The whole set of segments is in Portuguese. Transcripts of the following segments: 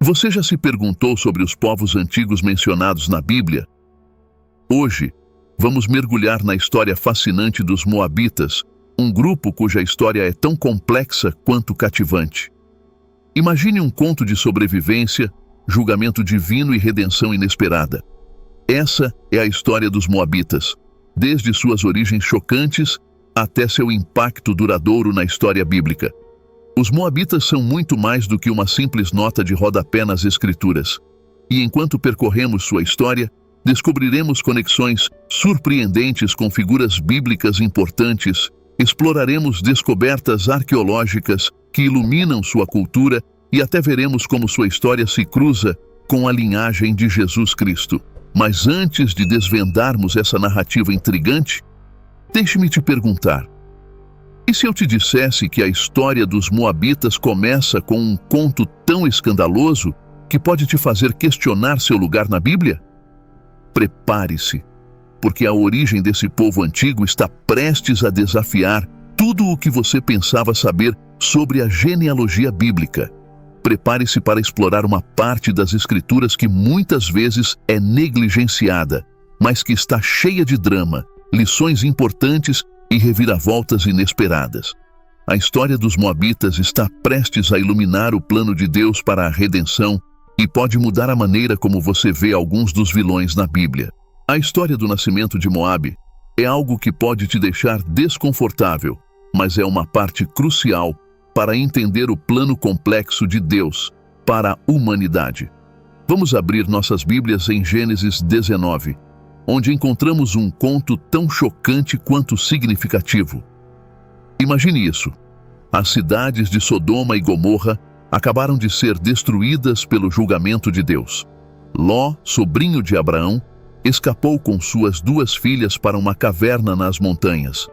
Você já se perguntou sobre os povos antigos mencionados na Bíblia? Hoje, vamos mergulhar na história fascinante dos Moabitas, um grupo cuja história é tão complexa quanto cativante. Imagine um conto de sobrevivência, julgamento divino e redenção inesperada. Essa é a história dos Moabitas, desde suas origens chocantes até seu impacto duradouro na história bíblica. Os Moabitas são muito mais do que uma simples nota de rodapé nas Escrituras. E enquanto percorremos sua história, descobriremos conexões surpreendentes com figuras bíblicas importantes, exploraremos descobertas arqueológicas que iluminam sua cultura e até veremos como sua história se cruza com a linhagem de Jesus Cristo. Mas antes de desvendarmos essa narrativa intrigante, deixe-me te perguntar: e se eu te dissesse que a história dos Moabitas começa com um conto tão escandaloso que pode te fazer questionar seu lugar na Bíblia? Prepare-se, porque a origem desse povo antigo está prestes a desafiar tudo o que você pensava saber sobre a genealogia bíblica. Prepare-se para explorar uma parte das Escrituras que muitas vezes é negligenciada, mas que está cheia de drama, lições importantes e reviravoltas inesperadas. A história dos Moabitas está prestes a iluminar o plano de Deus para a redenção e pode mudar a maneira como você vê alguns dos vilões na Bíblia. A história do nascimento de Moabe é algo que pode te deixar desconfortável, mas é uma parte crucial para entender o plano complexo de Deus para a humanidade. Vamos abrir nossas Bíblias em Gênesis 19, onde encontramos um conto tão chocante quanto significativo. Imagine isso: as cidades de Sodoma e Gomorra acabaram de ser destruídas pelo julgamento de Deus. Ló, sobrinho de Abraão, escapou com suas 2 filhas para uma caverna nas montanhas.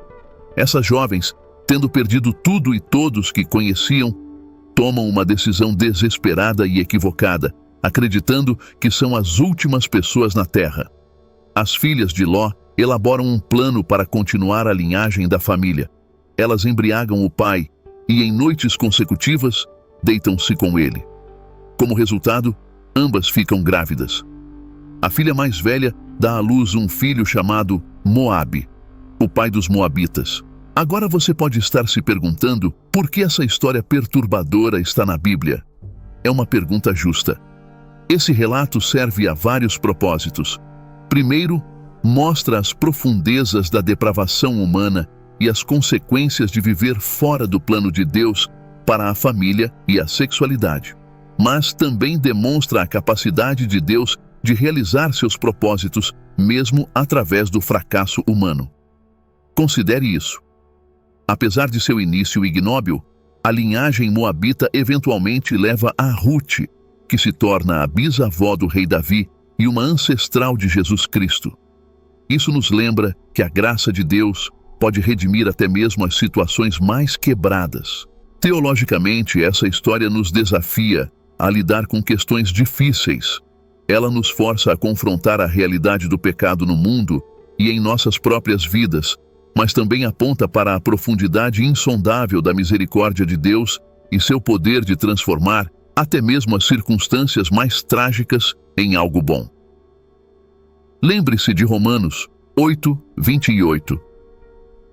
Essas jovens, tendo perdido tudo e todos que conheciam, tomam uma decisão desesperada e equivocada, acreditando que são as últimas pessoas na terra. As filhas de Ló elaboram um plano para continuar a linhagem da família. Elas embriagam o pai e, em noites consecutivas, deitam-se com ele. Como resultado, ambas ficam grávidas. A filha mais velha dá à luz um filho chamado Moabe, o pai dos Moabitas. Agora você pode estar se perguntando por que essa história perturbadora está na Bíblia. É uma pergunta justa. Esse relato serve a vários propósitos. Primeiro, mostra as profundezas da depravação humana e as consequências de viver fora do plano de Deus para a família e a sexualidade. Mas também demonstra a capacidade de Deus de realizar seus propósitos, mesmo através do fracasso humano. Considere isso. Apesar de seu início ignóbil, a linhagem moabita eventualmente leva a Ruth, que se torna a bisavó do rei Davi e uma ancestral de Jesus Cristo. Isso nos lembra que a graça de Deus pode redimir até mesmo as situações mais quebradas. Teologicamente, essa história nos desafia a lidar com questões difíceis. Ela nos força a confrontar a realidade do pecado no mundo e em nossas próprias vidas, mas também aponta para a profundidade insondável da misericórdia de Deus e seu poder de transformar até mesmo as circunstâncias mais trágicas em algo bom. Lembre-se de Romanos 8:28.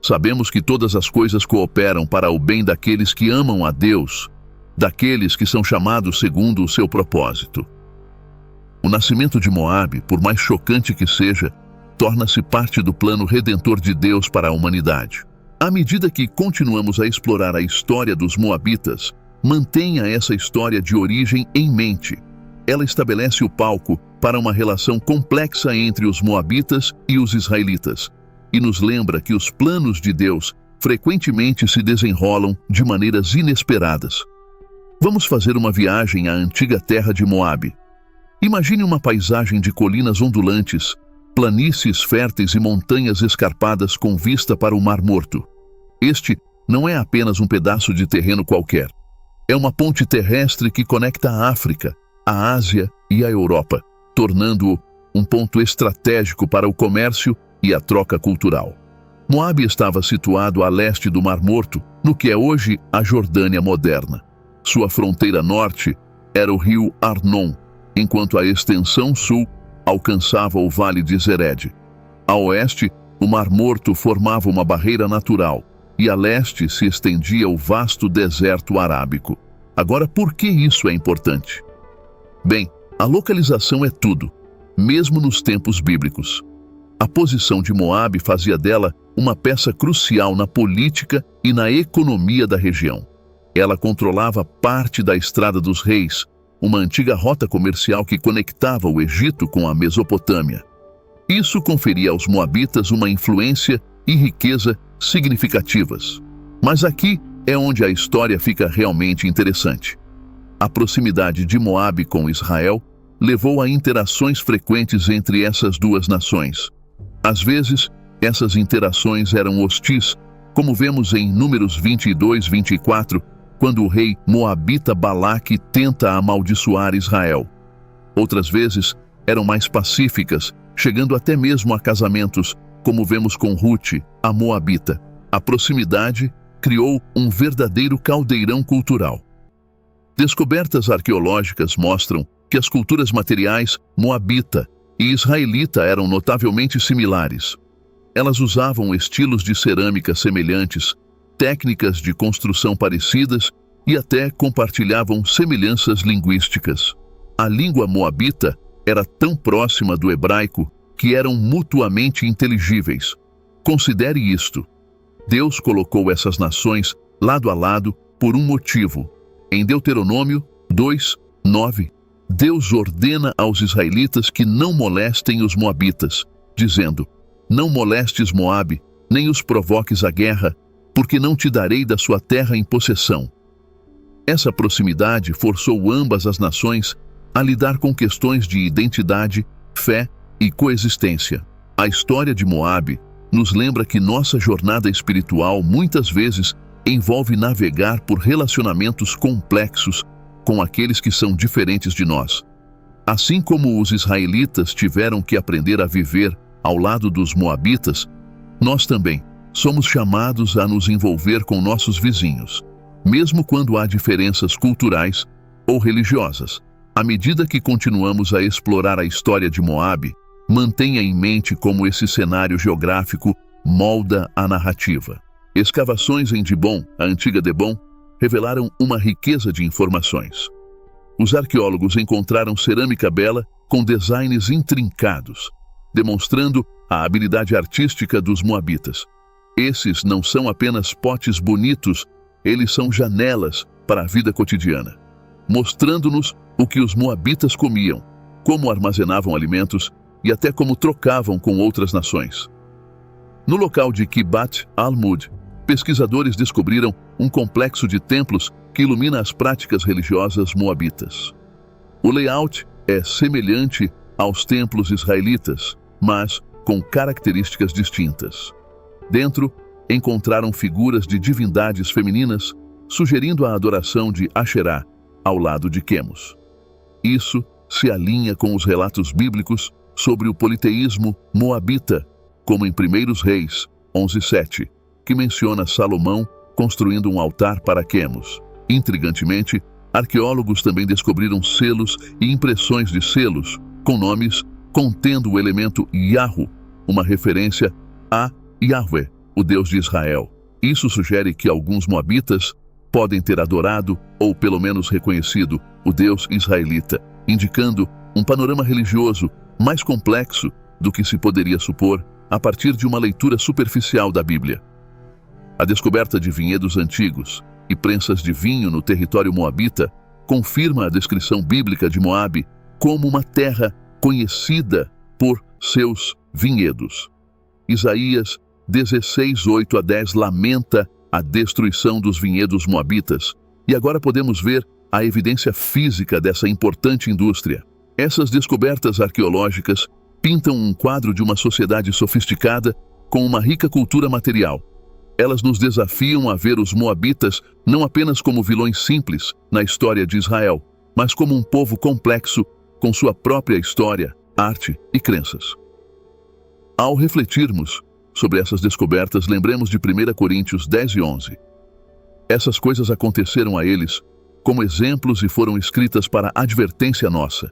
Sabemos que todas as coisas cooperam para o bem daqueles que amam a Deus, daqueles que são chamados segundo o seu propósito. O nascimento de Moabe, por mais chocante que seja, torna-se parte do plano redentor de Deus para a humanidade. À medida que continuamos a explorar a história dos Moabitas, mantenha essa história de origem em mente. Ela estabelece o palco para uma relação complexa entre os Moabitas e os israelitas, e nos lembra que os planos de Deus frequentemente se desenrolam de maneiras inesperadas. Vamos fazer uma viagem à antiga terra de Moabe. Imagine uma paisagem de colinas ondulantes, planícies férteis e montanhas escarpadas com vista para o Mar Morto. Este não é apenas um pedaço de terreno qualquer. É uma ponte terrestre que conecta a África, a Ásia e a Europa, tornando-o um ponto estratégico para o comércio e a troca cultural. Moabe estava situado a leste do Mar Morto, no que é hoje a Jordânia moderna. Sua fronteira norte era o rio Arnon, enquanto a extensão sul alcançava o vale de Zered. A oeste, o Mar Morto formava uma barreira natural, e a leste se estendia o vasto deserto arábico. Agora, por que isso é importante? Bem, a localização é tudo, mesmo nos tempos bíblicos. A posição de Moabe fazia dela uma peça crucial na política e na economia da região. Ela controlava parte da Estrada dos Reis, uma antiga rota comercial que conectava o Egito com a Mesopotâmia. Isso conferia aos moabitas uma influência e riqueza significativas. Mas aqui é onde a história fica realmente interessante. A proximidade de Moabe com Israel levou a interações frequentes entre essas duas nações. Às vezes, essas interações eram hostis, como vemos em Números 22-24, quando o rei moabita Balaque tenta amaldiçoar Israel. Outras vezes, eram mais pacíficas, chegando até mesmo a casamentos, como vemos com Rute, a moabita. A proximidade criou um verdadeiro caldeirão cultural. Descobertas arqueológicas mostram que as culturas materiais moabita e israelita eram notavelmente similares. Elas usavam estilos de cerâmica semelhantes, técnicas de construção parecidas e até compartilhavam semelhanças linguísticas. A língua moabita era tão próxima do hebraico que eram mutuamente inteligíveis. Considere isto. Deus colocou essas nações lado a lado por um motivo. Em Deuteronômio 2:9, Deus ordena aos israelitas que não molestem os moabitas, dizendo: não molestes Moabe, nem os provoques à guerra, porque não te darei da sua terra em possessão. Essa proximidade forçou ambas as nações a lidar com questões de identidade, fé e coexistência. A história de Moabe nos lembra que nossa jornada espiritual muitas vezes envolve navegar por relacionamentos complexos com aqueles que são diferentes de nós. Assim como os israelitas tiveram que aprender a viver ao lado dos moabitas, nós também somos chamados a nos envolver com nossos vizinhos, mesmo quando há diferenças culturais ou religiosas. À medida que continuamos a explorar a história de Moabe, mantenha em mente como esse cenário geográfico molda a narrativa. Escavações em Dibon, a antiga Debon, revelaram uma riqueza de informações. Os arqueólogos encontraram cerâmica bela com designs intrincados, demonstrando a habilidade artística dos moabitas. Esses não são apenas potes bonitos, eles são janelas para a vida cotidiana, mostrando-nos o que os moabitas comiam, como armazenavam alimentos e até como trocavam com outras nações. No local de Kibat al-Mud, pesquisadores descobriram um complexo de templos que ilumina as práticas religiosas moabitas. O layout é semelhante aos templos israelitas, mas com características distintas. Dentro, encontraram figuras de divindades femininas, sugerindo a adoração de Asherá, ao lado de Quemos. Isso se alinha com os relatos bíblicos sobre o politeísmo moabita, como em 1 Reis 11:7, que menciona Salomão construindo um altar para Quemos. Intrigantemente, arqueólogos também descobriram selos e impressões de selos, com nomes contendo o elemento Yahu, uma referência a Yahweh, o Deus de Israel. Isso sugere que alguns moabitas podem ter adorado, ou pelo menos reconhecido, o Deus israelita, indicando um panorama religioso mais complexo do que se poderia supor a partir de uma leitura superficial da Bíblia. A descoberta de vinhedos antigos e prensas de vinho no território moabita confirma a descrição bíblica de Moabe como uma terra conhecida por seus vinhedos. Isaías 16:8-10 lamenta a destruição dos vinhedos moabitas, e agora podemos ver a evidência física dessa importante indústria. Essas descobertas arqueológicas pintam um quadro de uma sociedade sofisticada com uma rica cultura material. Elas nos desafiam a ver os moabitas não apenas como vilões simples na história de Israel, mas como um povo complexo com sua própria história, arte e crenças. Ao refletirmos sobre essas descobertas, lembremos de 1 Coríntios 10:11. Essas coisas aconteceram a eles como exemplos e foram escritas para advertência nossa.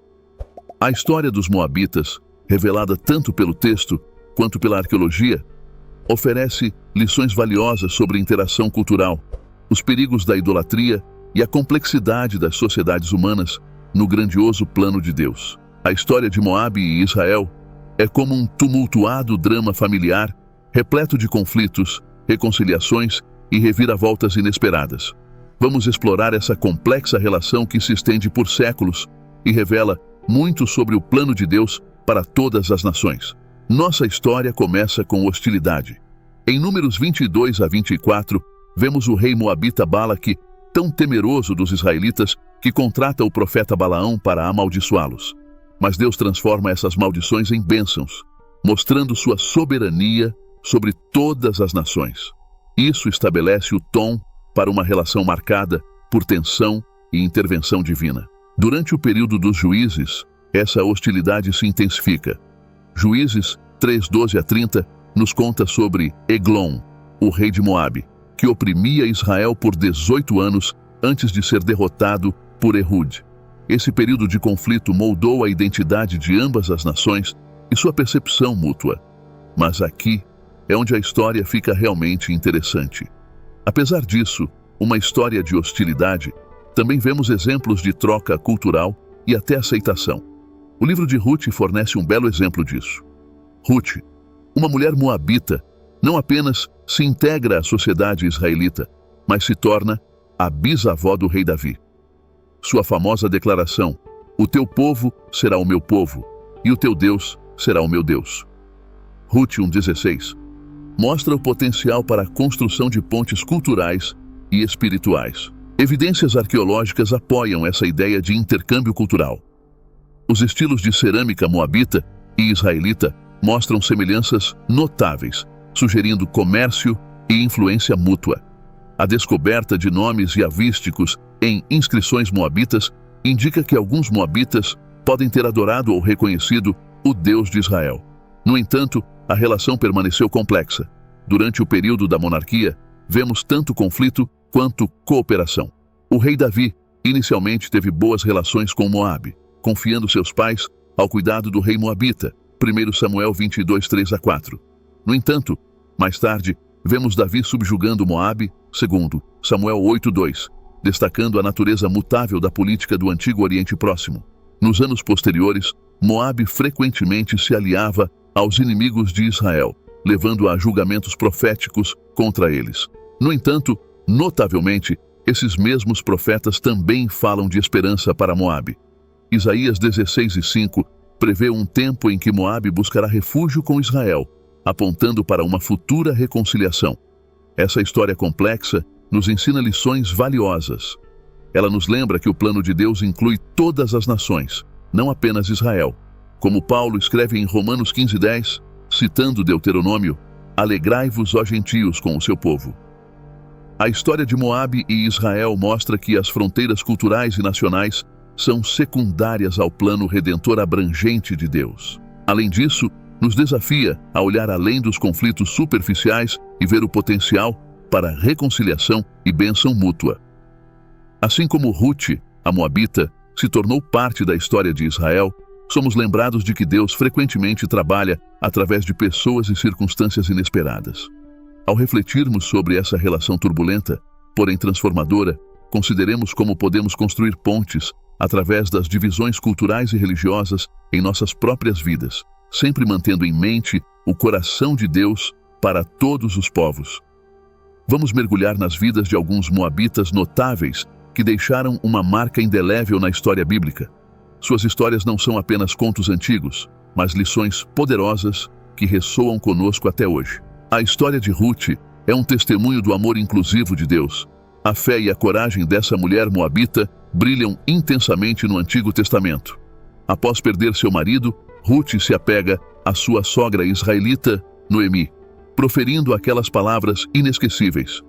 A história dos Moabitas, revelada tanto pelo texto quanto pela arqueologia, oferece lições valiosas sobre interação cultural, os perigos da idolatria e a complexidade das sociedades humanas no grandioso plano de Deus. A história de Moabe e Israel é como um tumultuado drama familiar, repleto de conflitos, reconciliações e reviravoltas inesperadas. Vamos explorar essa complexa relação que se estende por séculos e revela muito sobre o plano de Deus para todas as nações. Nossa história começa com hostilidade. Em Números 22 a 24, vemos o rei moabita Balaque, tão temeroso dos israelitas, que contrata o profeta Balaão para amaldiçoá-los. Mas Deus transforma essas maldições em bênçãos, mostrando sua soberania sobre todas as nações. Isso estabelece o tom para uma relação marcada por tensão e intervenção divina. Durante o período dos juízes, essa hostilidade se intensifica. Juízes 3:12 a 30 nos conta sobre Eglon, o rei de Moabe, que oprimia Israel por 18 anos antes de ser derrotado por Ehud. Esse período de conflito moldou a identidade de ambas as nações e sua percepção mútua. Mas aqui é onde a história fica realmente interessante. Apesar disso, uma história de hostilidade, também vemos exemplos de troca cultural e até aceitação. O livro de Ruth fornece um belo exemplo disso. Ruth, uma mulher moabita, não apenas se integra à sociedade israelita, mas se torna a bisavó do rei Davi. Sua famosa declaração, "O teu povo será o meu povo, e o teu Deus será o meu Deus." Ruth 1:16 mostra o potencial para a construção de pontes culturais e espirituais. Evidências arqueológicas apoiam essa ideia de intercâmbio cultural. Os estilos de cerâmica moabita e israelita mostram semelhanças notáveis, sugerindo comércio e influência mútua. A descoberta de nomes yavísticos em inscrições moabitas indica que alguns moabitas podem ter adorado ou reconhecido o Deus de Israel. No entanto, a relação permaneceu complexa. Durante o período da monarquia, vemos tanto conflito quanto cooperação. O rei Davi inicialmente teve boas relações com Moabe, confiando seus pais ao cuidado do rei moabita, 1 Samuel 22, 3 a 4. No entanto, mais tarde, vemos Davi subjugando Moabe, 2 Samuel 8, 2, destacando a natureza mutável da política do Antigo Oriente Próximo. Nos anos posteriores, Moabe frequentemente se aliava aos inimigos de Israel, levando a julgamentos proféticos contra eles. No entanto, notavelmente, esses mesmos profetas também falam de esperança para Moabe. Isaías 16:5 prevê um tempo em que Moabe buscará refúgio com Israel, apontando para uma futura reconciliação. Essa história complexa nos ensina lições valiosas. Ela nos lembra que o plano de Deus inclui todas as nações, não apenas Israel. Como Paulo escreve em Romanos 15:10, citando Deuteronômio, "Alegrai-vos, ó gentios, com o seu povo." A história de Moabe e Israel mostra que as fronteiras culturais e nacionais são secundárias ao plano redentor abrangente de Deus. Além disso, nos desafia a olhar além dos conflitos superficiais e ver o potencial para reconciliação e bênção mútua. Assim como Ruth, a moabita, se tornou parte da história de Israel, somos lembrados de que Deus frequentemente trabalha através de pessoas e circunstâncias inesperadas. Ao refletirmos sobre essa relação turbulenta, porém transformadora, consideremos como podemos construir pontes através das divisões culturais e religiosas em nossas próprias vidas, sempre mantendo em mente o coração de Deus para todos os povos. Vamos mergulhar nas vidas de alguns moabitas notáveis que deixaram uma marca indelével na história bíblica. Suas histórias não são apenas contos antigos, mas lições poderosas que ressoam conosco até hoje. A história de Ruth é um testemunho do amor inclusivo de Deus. A fé e a coragem dessa mulher moabita brilham intensamente no Antigo Testamento. Após perder seu marido, Ruth se apega à sua sogra israelita, Noemi, proferindo aquelas palavras inesquecíveis: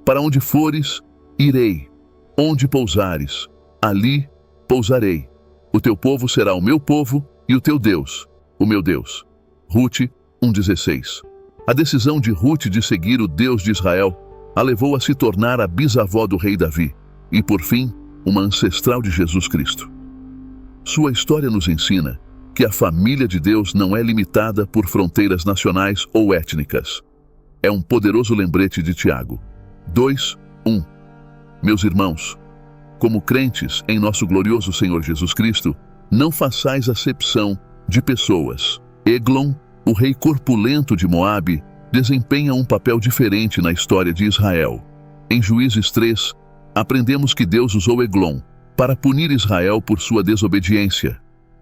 "Para onde fores, irei. Onde pousares, ali pousarei. O teu povo será o meu povo e o teu Deus, o meu Deus." Ruth 1:16. A decisão de Ruth de seguir o Deus de Israel a levou a se tornar a bisavó do rei Davi e, por fim, uma ancestral de Jesus Cristo. Sua história nos ensina que a família de Deus não é limitada por fronteiras nacionais ou étnicas. É um poderoso lembrete de Tiago 2:1. Meus irmãos, como crentes em nosso glorioso Senhor Jesus Cristo, não façais acepção de pessoas. Eglon, o rei corpulento de Moabe, desempenha um papel diferente na história de Israel. Em Juízes 3, aprendemos que Deus usou Eglon para punir Israel por sua desobediência.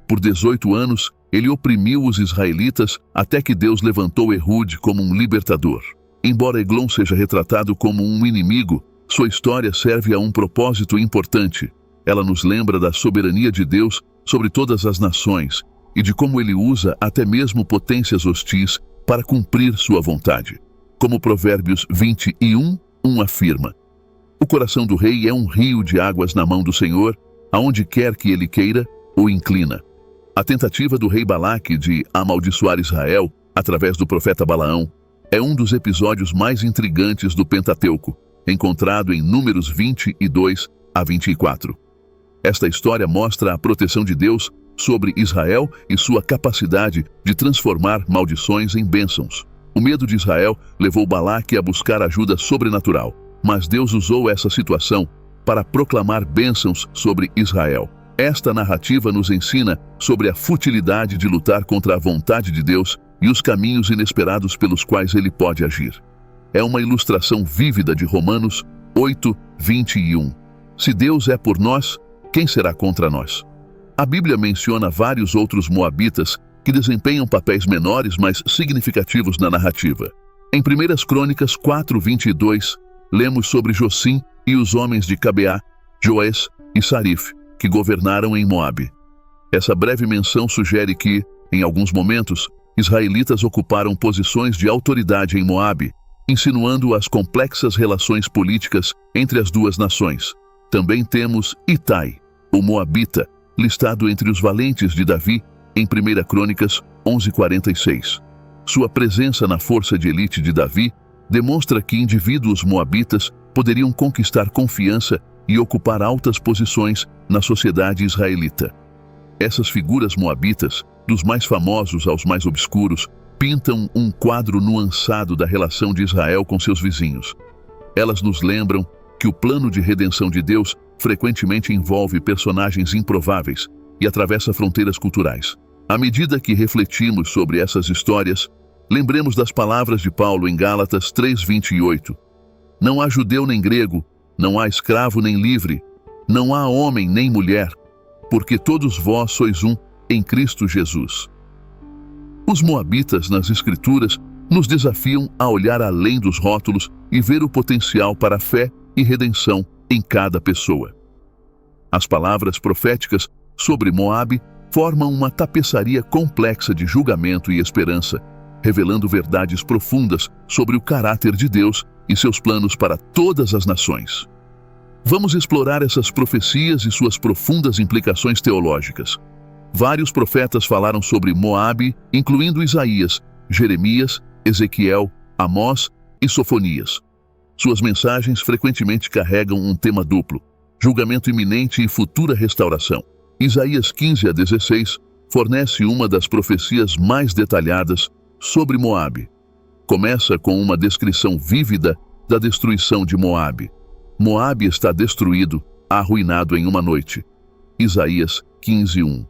Por 18 anos, ele oprimiu os israelitas até que Deus levantou Ehud como um libertador. Embora Eglon seja retratado como um inimigo, sua história serve a um propósito importante. Ela nos lembra da soberania de Deus sobre todas as nações e de como ele usa até mesmo potências hostis para cumprir sua vontade. Como Provérbios 21:1 afirma: o coração do rei é um rio de águas na mão do Senhor, aonde quer que ele queira, o inclina. A tentativa do rei Balaque de amaldiçoar Israel, através do profeta Balaão, é um dos episódios mais intrigantes do Pentateuco, encontrado em Números 22-24. Esta história mostra a proteção de Deus sobre Israel e sua capacidade de transformar maldições em bênçãos. O medo de Israel levou Balaque a buscar ajuda sobrenatural, mas Deus usou essa situação para proclamar bênçãos sobre Israel. Esta narrativa nos ensina sobre a futilidade de lutar contra a vontade de Deus e os caminhos inesperados pelos quais ele pode agir. É uma ilustração vívida de Romanos 8:21. Se Deus é por nós, quem será contra nós? A Bíblia menciona vários outros moabitas que desempenham papéis menores, mas significativos na narrativa. Em 1 Crônicas 4:22, lemos sobre Josim e os homens de Cabeá, Joés e Sarif, que governaram em Moabe. Essa breve menção sugere que, em alguns momentos, israelitas ocuparam posições de autoridade em Moabe, insinuando as complexas relações políticas entre as duas nações. Também temos Itai, o moabita, listado entre os valentes de Davi em 1 Crônicas 11:46. Sua presença na força de elite de Davi demonstra que indivíduos moabitas poderiam conquistar confiança e ocupar altas posições na sociedade israelita. Essas figuras moabitas, dos mais famosos aos mais obscuros, pintam um quadro nuançado da relação de Israel com seus vizinhos. Elas nos lembram que o plano de redenção de Deus frequentemente envolve personagens improváveis e atravessa fronteiras culturais. À medida que refletimos sobre essas histórias, lembremos das palavras de Paulo em Gálatas 3:28. Não há judeu nem grego, não há escravo nem livre, não há homem nem mulher, porque todos vós sois um em Cristo Jesus. Os moabitas nas Escrituras nos desafiam a olhar além dos rótulos e ver o potencial para a fé e redenção em cada pessoa. As palavras proféticas sobre Moabe formam uma tapeçaria complexa de julgamento e esperança, revelando verdades profundas sobre o caráter de Deus e seus planos para todas as nações. Vamos explorar essas profecias e suas profundas implicações teológicas. Vários profetas falaram sobre Moabe, incluindo Isaías, Jeremias, Ezequiel, Amós e Sofonias. Suas mensagens frequentemente carregam um tema duplo: julgamento iminente e futura restauração. Isaías 15-16 fornece uma das profecias mais detalhadas sobre Moabe. Começa com uma descrição vívida da destruição de Moabe. Moabe está destruído, arruinado em uma noite. Isaías 15:1.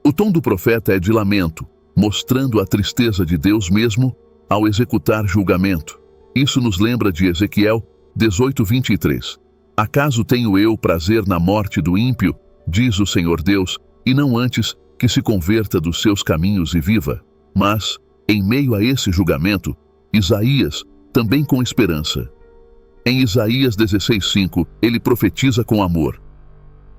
O tom do profeta é de lamento, mostrando a tristeza de Deus mesmo ao executar julgamento. Isso nos lembra de Ezequiel 18:23. Acaso tenho eu prazer na morte do ímpio, diz o Senhor Deus, e não antes que se converta dos seus caminhos e viva? Mas, em meio a esse julgamento, Isaías, também com esperança. Em Isaías 16:5, ele profetiza com amor.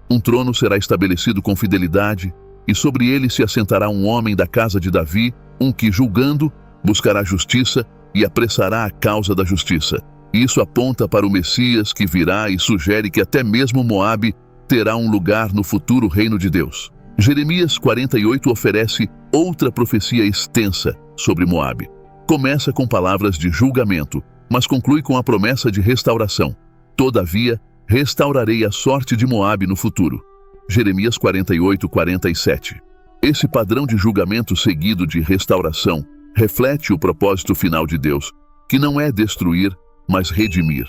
Um trono será estabelecido com fidelidade, e sobre ele se assentará um homem da casa de Davi, um que, julgando, buscará justiça e apressará a causa da justiça. Isso aponta para o Messias que virá e sugere que até mesmo Moabe terá um lugar no futuro reino de Deus. Jeremias 48 oferece outra profecia extensa sobre Moabe. Começa com palavras de julgamento, mas conclui com a promessa de restauração. Todavia, restaurarei a sorte de Moabe no futuro. Jeremias 48:47. Esse padrão de julgamento seguido de restauração reflete o propósito final de Deus, que não é destruir, mas redimir.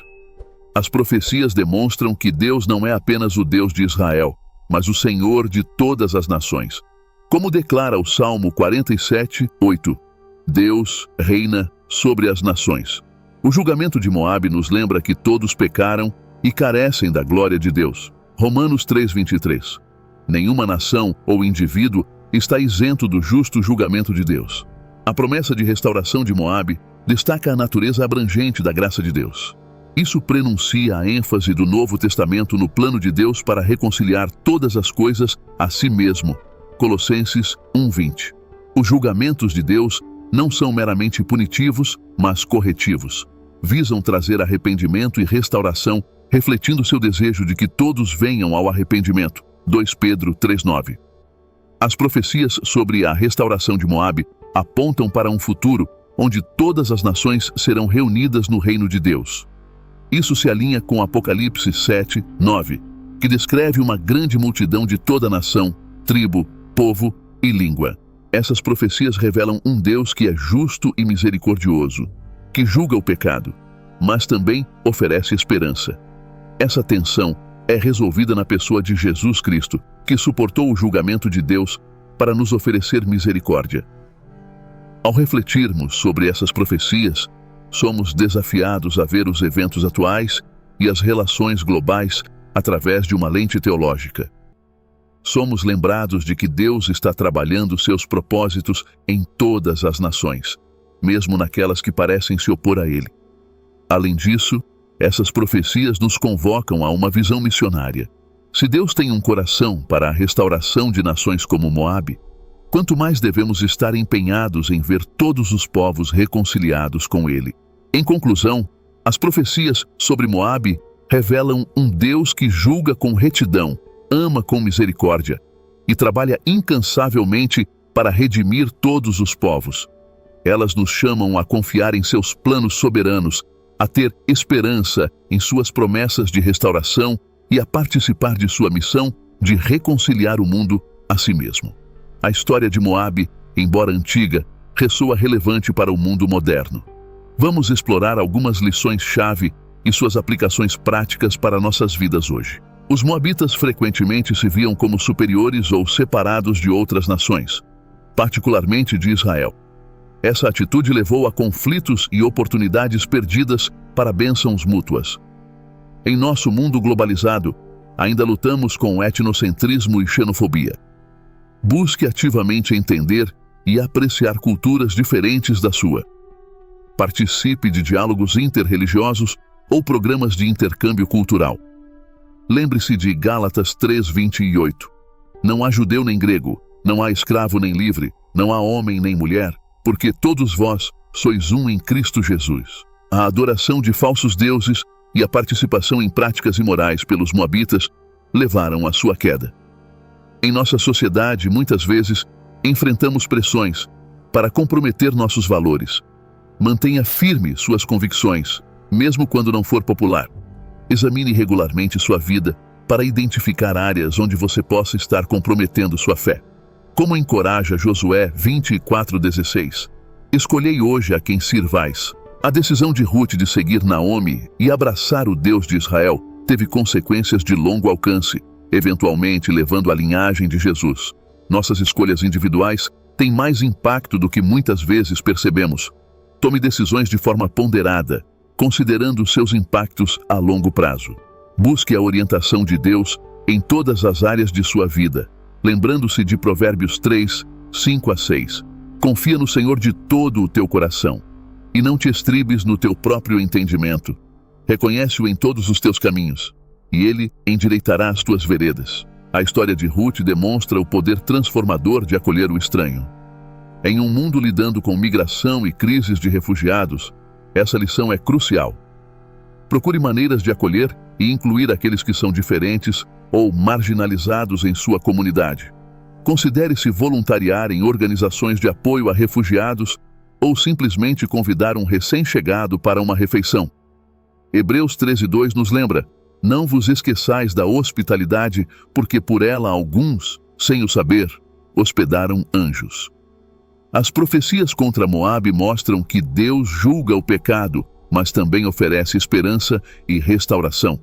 As profecias demonstram que Deus não é apenas o Deus de Israel, mas o Senhor de todas as nações. Como declara o Salmo 47:8, Deus reina sobre as nações. O julgamento de Moabe nos lembra que todos pecaram e carecem da glória de Deus. Romanos 3:23. Nenhuma nação ou indivíduo está isento do justo julgamento de Deus. A promessa de restauração de Moabe destaca a natureza abrangente da graça de Deus. Isso prenuncia a ênfase do Novo Testamento no plano de Deus para reconciliar todas as coisas a si mesmo. Colossenses 1:20. Os julgamentos de Deus não são meramente punitivos, mas corretivos. Visam trazer arrependimento e restauração, refletindo seu desejo de que todos venham ao arrependimento. 2 Pedro 3:9. As profecias sobre a restauração de Moabe apontam para um futuro onde todas as nações serão reunidas no reino de Deus. Isso se alinha com Apocalipse 7:9, que descreve uma grande multidão de toda nação, tribo, povo e língua. Essas profecias revelam um Deus que é justo e misericordioso, que julga o pecado, mas também oferece esperança. Essa tensão é resolvida na pessoa de Jesus Cristo, que suportou o julgamento de Deus para nos oferecer misericórdia. Ao refletirmos sobre essas profecias, somos desafiados a ver os eventos atuais e as relações globais através de uma lente teológica. Somos lembrados de que Deus está trabalhando seus propósitos em todas as nações, mesmo naquelas que parecem se opor a Ele. Além disso, essas profecias nos convocam a uma visão missionária. Se Deus tem um coração para a restauração de nações como Moabe, quanto mais devemos estar empenhados em ver todos os povos reconciliados com Ele. Em conclusão, as profecias sobre Moabe revelam um Deus que julga com retidão, ama com misericórdia e trabalha incansavelmente para redimir todos os povos. Elas nos chamam a confiar em seus planos soberanos, a ter esperança em suas promessas de restauração e a participar de sua missão de reconciliar o mundo a si mesmo. A história de Moabe, embora antiga, ressoa relevante para o mundo moderno. Vamos explorar algumas lições-chave e suas aplicações práticas para nossas vidas hoje. Os moabitas frequentemente se viam como superiores ou separados de outras nações, particularmente de Israel. Essa atitude levou a conflitos e oportunidades perdidas para bênçãos mútuas. Em nosso mundo globalizado, ainda lutamos com etnocentrismo e xenofobia. Busque ativamente entender e apreciar culturas diferentes da sua. Participe de diálogos interreligiosos ou programas de intercâmbio cultural. Lembre-se de Gálatas 3:28. Não há judeu nem grego, não há escravo nem livre, não há homem nem mulher, porque todos vós sois um em Cristo Jesus. A adoração de falsos deuses e a participação em práticas imorais pelos moabitas levaram à sua queda. Em nossa sociedade, muitas vezes, enfrentamos pressões para comprometer nossos valores. Mantenha firme suas convicções, mesmo quando não for popular. Examine regularmente sua vida para identificar áreas onde você possa estar comprometendo sua fé. Como encoraja Josué 24:16. Escolhei hoje a quem sirvais. A decisão de Ruth de seguir Naomi e abraçar o Deus de Israel teve consequências de longo alcance, eventualmente levando à linhagem de Jesus. Nossas escolhas individuais têm mais impacto do que muitas vezes percebemos. Tome decisões de forma ponderada, considerando seus impactos a longo prazo. Busque a orientação de Deus em todas as áreas de sua vida, lembrando-se de Provérbios 3:5-6. Confia no Senhor de todo o teu coração, e não te estribes no teu próprio entendimento. Reconhece-o em todos os teus caminhos, e ele endireitará as tuas veredas. A história de Ruth demonstra o poder transformador de acolher o estranho. Em um mundo lidando com migração e crises de refugiados, essa lição é crucial. Procure maneiras de acolher e incluir aqueles que são diferentes ou marginalizados em sua comunidade. Considere se voluntariar em organizações de apoio a refugiados ou simplesmente convidar um recém-chegado para uma refeição. Hebreus 13:2 nos lembra: Não vos esqueçais da hospitalidade, porque por ela alguns, sem o saber, hospedaram anjos. As profecias contra Moabe mostram que Deus julga o pecado, mas também oferece esperança e restauração.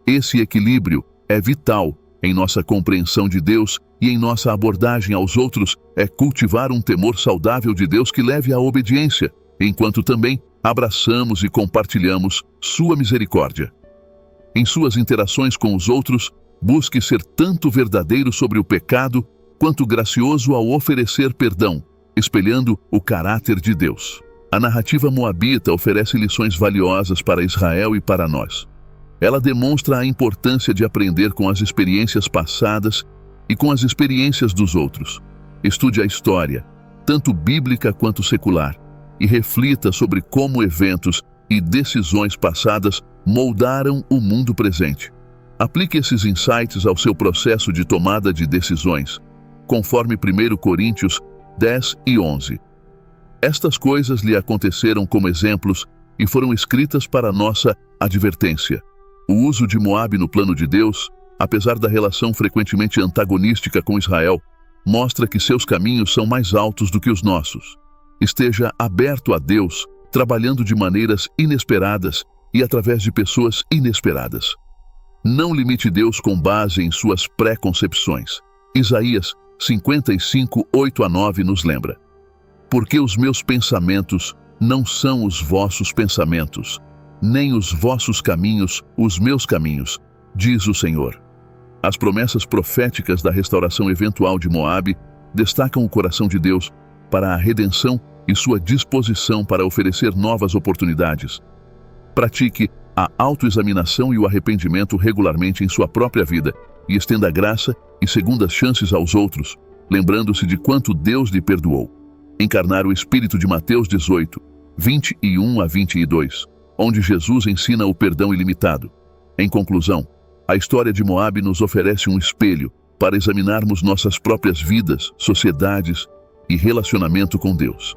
Esse equilíbrio é vital em nossa compreensão de Deus e em nossa abordagem aos outros, é cultivar um temor saudável de Deus que leve à obediência, enquanto também abraçamos e compartilhamos sua misericórdia. Em suas interações com os outros, busque ser tanto verdadeiro sobre o pecado, quanto gracioso ao oferecer perdão, espelhando o caráter de Deus. A narrativa moabita oferece lições valiosas para Israel e para nós. Ela demonstra a importância de aprender com as experiências passadas e com as experiências dos outros. Estude a história, tanto bíblica quanto secular, e reflita sobre como eventos e decisões passadas moldaram o mundo presente. Aplique esses insights ao seu processo de tomada de decisões, conforme 1 Coríntios 10 e 11. Estas coisas lhe aconteceram como exemplos e foram escritas para nossa advertência. O uso de Moabe no plano de Deus, apesar da relação frequentemente antagonística com Israel, mostra que seus caminhos são mais altos do que os nossos. Esteja aberto a Deus, trabalhando de maneiras inesperadas e através de pessoas inesperadas. Não limite Deus com base em suas preconcepções. Isaías 55, 8 a 9 nos lembra: porque os meus pensamentos não são os vossos pensamentos, nem os vossos caminhos os meus caminhos, diz o Senhor. As promessas proféticas da restauração eventual de Moabe destacam o coração de Deus para a redenção e sua disposição para oferecer novas oportunidades. Pratique a autoexaminação e o arrependimento regularmente em sua própria vida e estenda graça e segundas chances aos outros, lembrando-se de quanto Deus lhe perdoou. Encarnar o espírito de Mateus 18, 21 a 22, onde Jesus ensina o perdão ilimitado. Em conclusão, a história de Moabe nos oferece um espelho para examinarmos nossas próprias vidas, sociedades e relacionamento com Deus.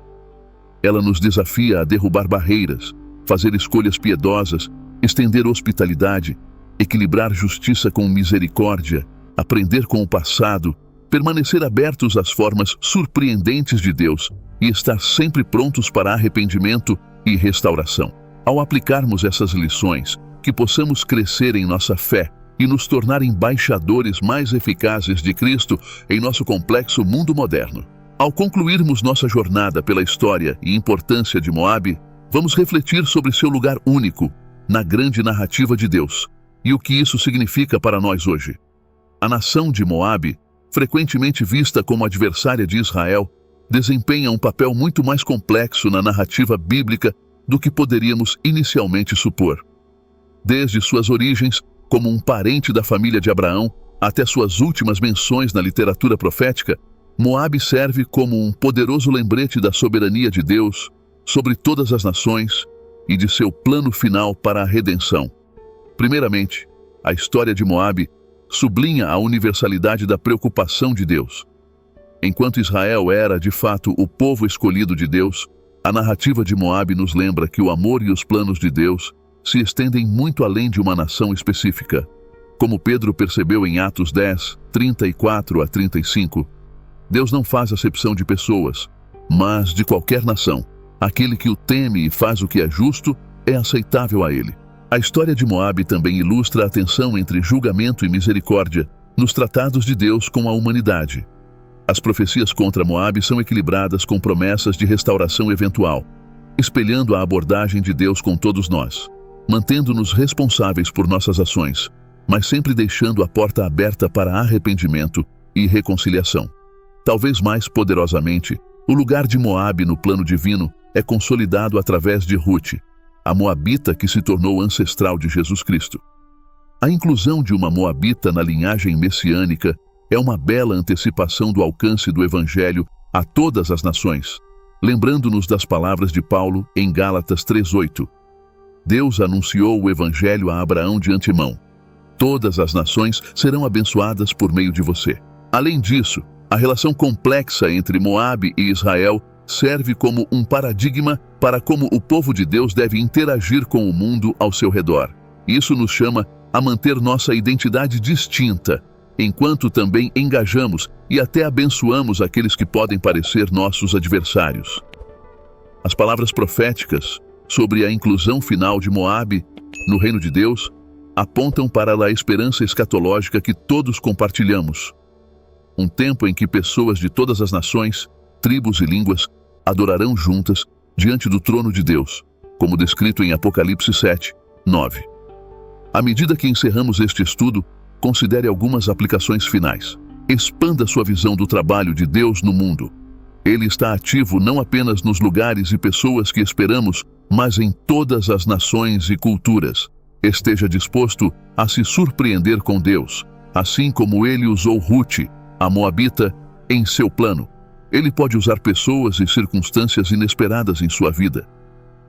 Ela nos desafia a derrubar barreiras, fazer escolhas piedosas, estender hospitalidade, equilibrar justiça com misericórdia, aprender com o passado, permanecer abertos às formas surpreendentes de Deus e estar sempre prontos para arrependimento e restauração. Ao aplicarmos essas lições, que possamos crescer em nossa fé e nos tornar embaixadores mais eficazes de Cristo em nosso complexo mundo moderno. Ao concluirmos nossa jornada pela história e importância de Moabe, vamos refletir sobre seu lugar único na grande narrativa de Deus e o que isso significa para nós hoje. A nação de Moabe, frequentemente vista como adversária de Israel, desempenha um papel muito mais complexo na narrativa bíblica do que poderíamos inicialmente supor. Desde suas origens, como um parente da família de Abraão, até suas últimas menções na literatura profética, Moabe serve como um poderoso lembrete da soberania de Deus sobre todas as nações e de seu plano final para a redenção. Primeiramente, a história de Moabe sublinha a universalidade da preocupação de Deus. Enquanto Israel era, de fato, o povo escolhido de Deus, a narrativa de Moabe nos lembra que o amor e os planos de Deus se estendem muito além de uma nação específica. Como Pedro percebeu em Atos 10, 34 a 35, Deus não faz acepção de pessoas, mas de qualquer nação. Aquele que o teme e faz o que é justo é aceitável a ele. A história de Moabe também ilustra a tensão entre julgamento e misericórdia nos tratados de Deus com a humanidade. As profecias contra Moabe são equilibradas com promessas de restauração eventual, espelhando a abordagem de Deus com todos nós, mantendo-nos responsáveis por nossas ações, mas sempre deixando a porta aberta para arrependimento e reconciliação. Talvez mais poderosamente, o lugar de Moabe no plano divino é consolidado através de Ruth, a moabita que se tornou ancestral de Jesus Cristo. A inclusão de uma moabita na linhagem messiânica é uma bela antecipação do alcance do Evangelho a todas as nações, lembrando-nos das palavras de Paulo em Gálatas 3:8. Deus anunciou o Evangelho a Abraão de antemão. Todas as nações serão abençoadas por meio de você. Além disso, a relação complexa entre Moabe e Israel serve como um paradigma para como o povo de Deus deve interagir com o mundo ao seu redor. Isso nos chama a manter nossa identidade distinta, enquanto também engajamos e até abençoamos aqueles que podem parecer nossos adversários. As palavras proféticas sobre a inclusão final de Moabe no reino de Deus apontam para a esperança escatológica que todos compartilhamos. Um tempo em que pessoas de todas as nações, tribos e línguas adorarão juntas diante do trono de Deus, como descrito em Apocalipse 7, 9. À medida que encerramos este estudo, considere algumas aplicações finais. Expanda sua visão do trabalho de Deus no mundo. Ele está ativo não apenas nos lugares e pessoas que esperamos, mas em todas as nações e culturas. Esteja disposto a se surpreender com Deus, assim como ele usou Ruth, a Moabita, em seu plano. Ele pode usar pessoas e circunstâncias inesperadas em sua vida.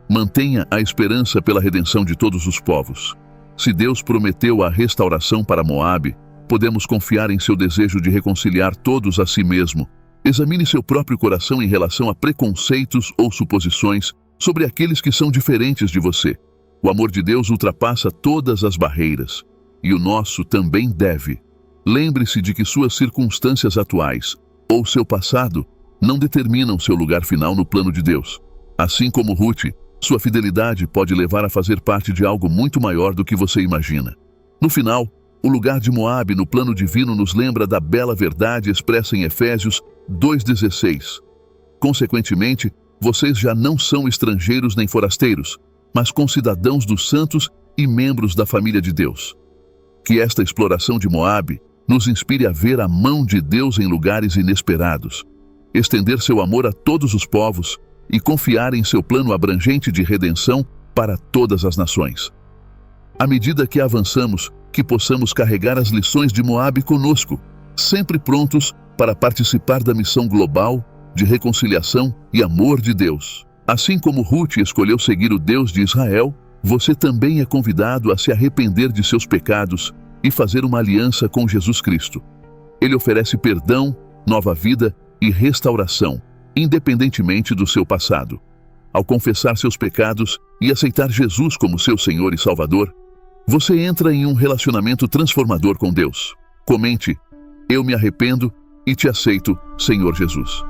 Mantenha a esperança pela redenção de todos os povos. Se Deus prometeu a restauração para Moabe, podemos confiar em seu desejo de reconciliar todos a si mesmo. Examine seu próprio coração em relação a preconceitos ou suposições sobre aqueles que são diferentes de você. O amor de Deus ultrapassa todas as barreiras, e o nosso também deve. Lembre-se de que suas circunstâncias atuais ou seu passado não determinam seu lugar final no plano de Deus. Assim como Ruth, sua fidelidade pode levar a fazer parte de algo muito maior do que você imagina. No final, o lugar de Moabe no plano divino nos lembra da bela verdade expressa em Efésios 2,16. Consequentemente, vocês já não são estrangeiros nem forasteiros, mas concidadãos dos santos e membros da família de Deus. Que esta exploração de Moabe nos inspire a ver a mão de Deus em lugares inesperados, estender seu amor a todos os povos e confiar em seu plano abrangente de redenção para todas as nações. À medida que avançamos, que possamos carregar as lições de Moabe conosco, sempre prontos para participar da missão global de reconciliação e amor de Deus. Assim como Ruth escolheu seguir o Deus de Israel, você também é convidado a se arrepender de seus pecados e fazer uma aliança com Jesus Cristo. Ele oferece perdão, nova vida e restauração, independentemente do seu passado. Ao confessar seus pecados e aceitar Jesus como seu Senhor e Salvador, você entra em um relacionamento transformador com Deus. Comente: eu me arrependo e te aceito, Senhor Jesus.